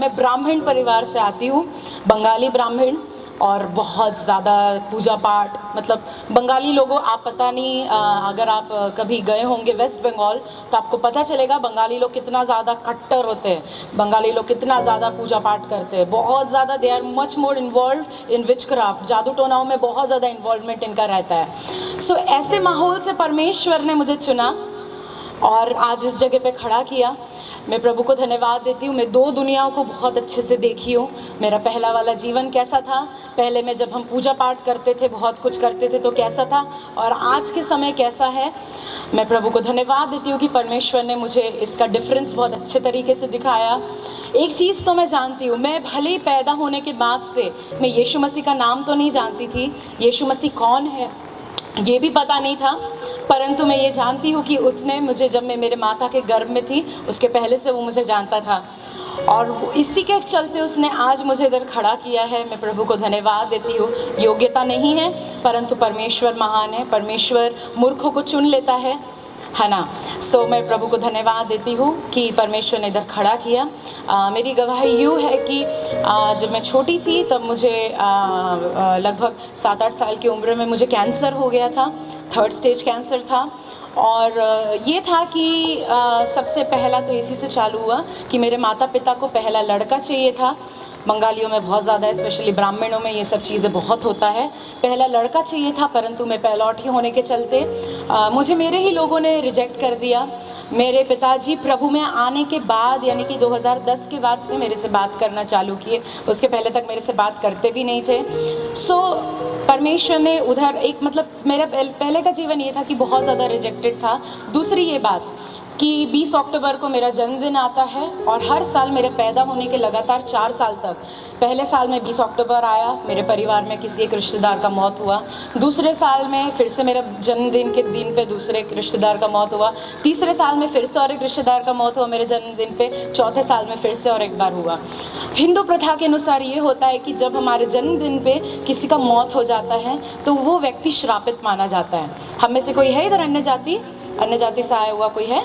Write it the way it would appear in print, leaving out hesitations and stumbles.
मैं ब्राह्मण परिवार से आती हूँ, बंगाली ब्राह्मण, और बहुत ज़्यादा पूजा पाठ, मतलब बंगाली लोगों, आप पता नहीं अगर आप कभी गए होंगे वेस्ट बंगाल तो आपको पता चलेगा बंगाली लोग कितना ज़्यादा कट्टर होते हैं, बंगाली लोग कितना ज़्यादा पूजा पाठ करते हैं, बहुत ज़्यादा, they are much more involve in witchcraft, जादू टोनाओं में बहुत ज़्यादा इन्वॉल्वमेंट इनका रहता है। सो ऐसे माहौल से परमेश्वर ने मुझे चुना और आज इस जगह पे खड़ा किया। मैं प्रभु को धन्यवाद देती हूँ। मैं दो दुनियाओं को बहुत अच्छे से देखी हूँ। मेरा पहला वाला जीवन कैसा था, पहले में जब हम पूजा पाठ करते थे, बहुत कुछ करते थे, तो कैसा था, और आज के समय कैसा है। मैं प्रभु को धन्यवाद देती हूँ कि परमेश्वर ने मुझे इसका डिफरेंस बहुत अच्छे तरीके से दिखाया। एक चीज़ तो मैं जानती हूँ, मैं भले ही पैदा होने के बाद से मैं यीशु मसीह का नाम तो नहीं जानती थी, यीशु मसीह कौन है ये भी पता नहीं था, परंतु मैं ये जानती हूँ कि उसने मुझे, जब मैं मेरे माता के गर्भ में थी उसके पहले से वो मुझे जानता था, और इसी के चलते उसने आज मुझे इधर खड़ा किया है। मैं प्रभु को धन्यवाद देती हूँ। योग्यता नहीं है, परंतु परमेश्वर महान है, परमेश्वर मूर्खों को चुन लेता है ना। सो मैं प्रभु को धन्यवाद देती हूँ कि परमेश्वर ने इधर खड़ा किया। मेरी गवाही यूँ है कि जब मैं छोटी थी तब मुझे लगभग 7-8 साल की उम्र में मुझे कैंसर हो गया था, 3rd स्टेज कैंसर था, और ये था कि सबसे पहला तो इसी से चालू हुआ कि मेरे माता पिता को पहला लड़का चाहिए था। बंगालियों में बहुत ज़्यादा, स्पेशली ब्राह्मणों में ये सब चीज़ें बहुत होता है, पहला लड़का चाहिए था, परंतु मैं पहलौठी होने के चलते मुझे मेरे ही लोगों ने रिजेक्ट कर दिया। मेरे पिताजी प्रभु में आने के बाद, यानी कि 2010 के बाद से मेरे से बात करना चालू किए, उसके पहले तक मेरे से बात करते भी नहीं थे। सो परमेश्वर ने उधर एक, मतलब मेरा पहले का जीवन ये था कि बहुत ज़्यादा रिजेक्टेड था। दूसरी ये बात कि 20 अक्टूबर को मेरा जन्मदिन आता है, और हर साल मेरे पैदा होने के लगातार 4 साल तक, पहले साल में 20 अक्टूबर आया, मेरे परिवार में किसी एक रिश्तेदार का मौत हुआ, दूसरे साल में फिर से मेरा जन्मदिन के दिन पे दूसरे एक रिश्तेदार का मौत हुआ, तीसरे साल में फिर से और एक रिश्तेदार का मौत हुआ मेरे जन्मदिन पे, चौथे साल में फिर से और एक बार हुआ। हिंदू प्रथा के अनुसार ये होता है कि जब हमारे जन्मदिन पे किसी का मौत हो जाता है तो वो व्यक्ति श्रापित माना जाता है। हम में से कोई है इधर अन्य जाति से आया हुआ कोई है?